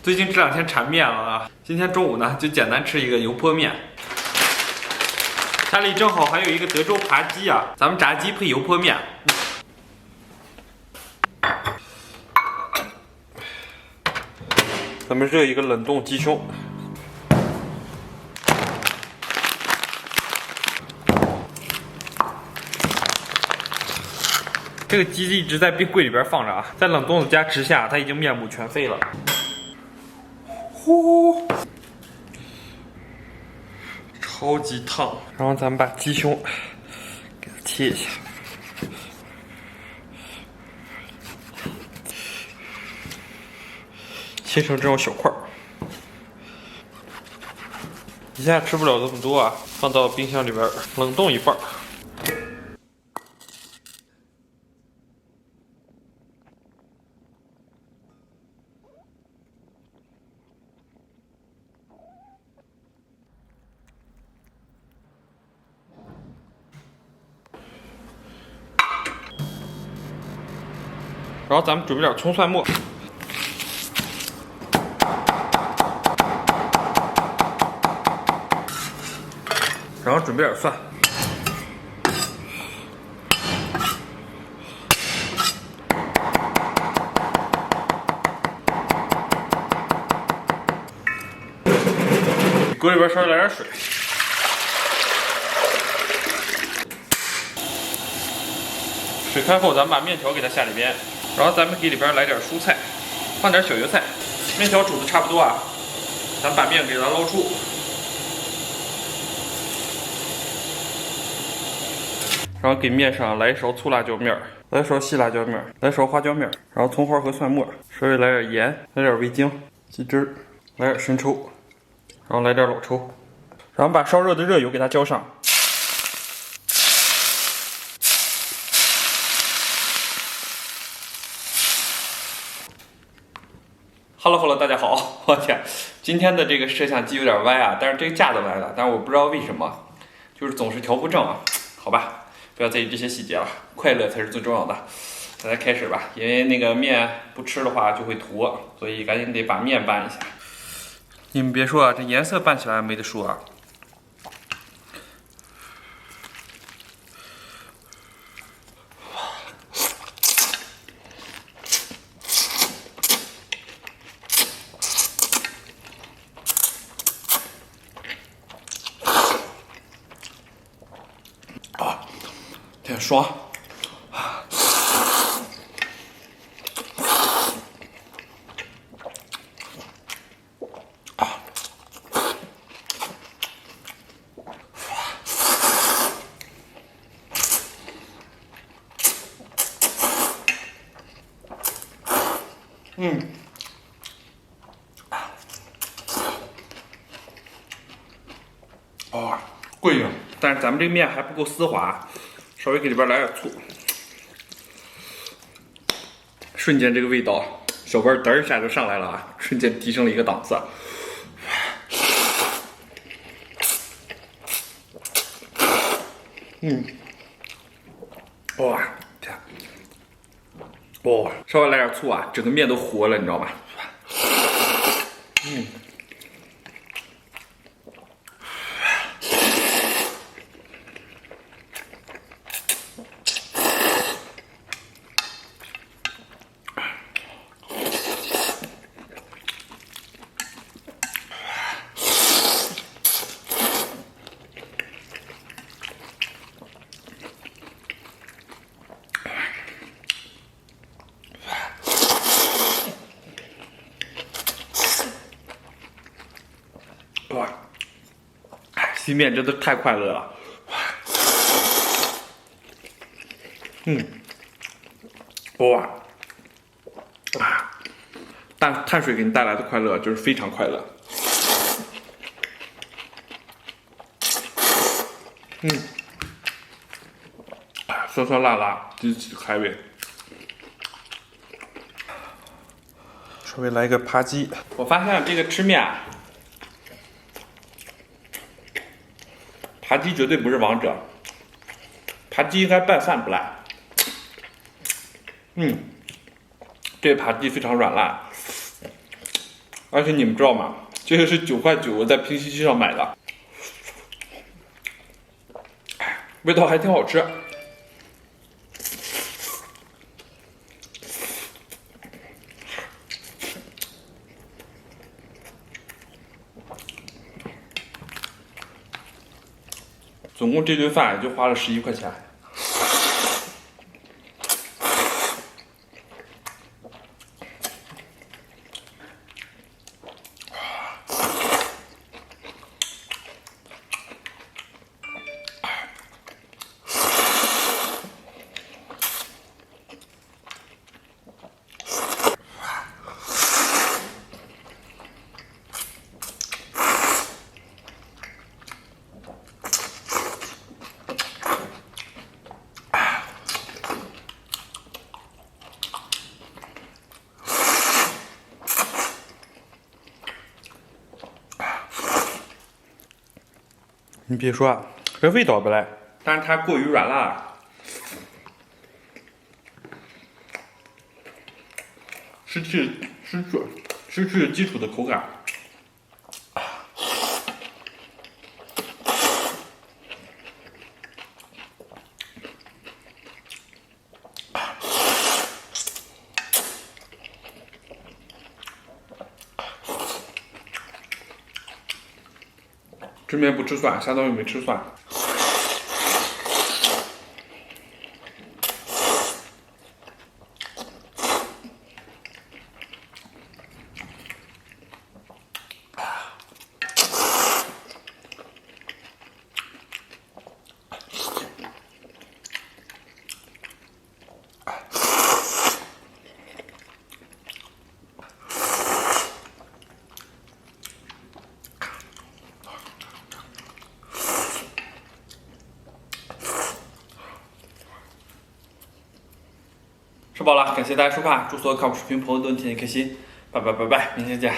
最近这2天馋面了啊，今天中午呢就简单吃一个油泼面。家里正好还有一个德州扒鸡啊，咱们炸鸡配油泼面。咱们热一个冷冻鸡胸。这个鸡一直在冰柜里边放着啊，在冷冻的加持下，它已经面目全非了。呼，超级烫。然后咱们把鸡胸给它切一下，切成这种小块儿。一下吃不了这么多啊，放到冰箱里边冷冻一半。然后咱们准备点葱蒜末，然后准备点蒜，锅里边稍微来点水，水开后，咱们把面条给它下里边。然后咱们给里边来点蔬菜，放点小油菜。面条煮的差不多啊，咱们把面给它捞出。然后给面上来一勺粗辣椒面，来一勺细辣椒面，来一勺花椒面，然后葱花和蒜末，稍微来点盐，来点味精、鸡汁儿，来点生抽，然后来点老抽，然后把烧热的热油给它浇上。Hello， 大家好，我天，今天的这个摄像机有点歪啊，但是这个架子歪了，但是我不知道为什么，就是总是调不正啊。好吧，不要在意这些细节了，快乐才是最重要的。大家开始吧，因为那个面不吃的话就会坨，所以赶紧得把面拌一下。你们别说啊，这颜色拌起来没得说啊。挺爽。过瘾，但是咱们这个面还不够丝滑，稍微给里边来点醋，瞬间这个味道，小味嘚一下就上来了啊，瞬间提升了一个档次。哇，天，稍微来点醋啊，整个面都活了，你知道吗？哇，吸面真的太快乐了。哇，碳水给你带来的快乐就是非常快乐。酸酸辣辣，极其开胃。稍微来一个扒鸡。我发现这个吃面啊，扒鸡绝对不是王者，扒鸡应该拌饭不赖。这扒鸡非常软烂，而且你们知道吗？这个是9.9块，我在平西区上买的，味道还挺好吃。总共这顿饭也就花了11块钱。你别说，这味道不赖，但是它过于软烂了，失去了基础的口感。这边不吃蒜，相当于没吃蒜。吃饱了，感谢大家收看，祝所有看我视频朋友都天天开心，拜拜拜拜，明天见。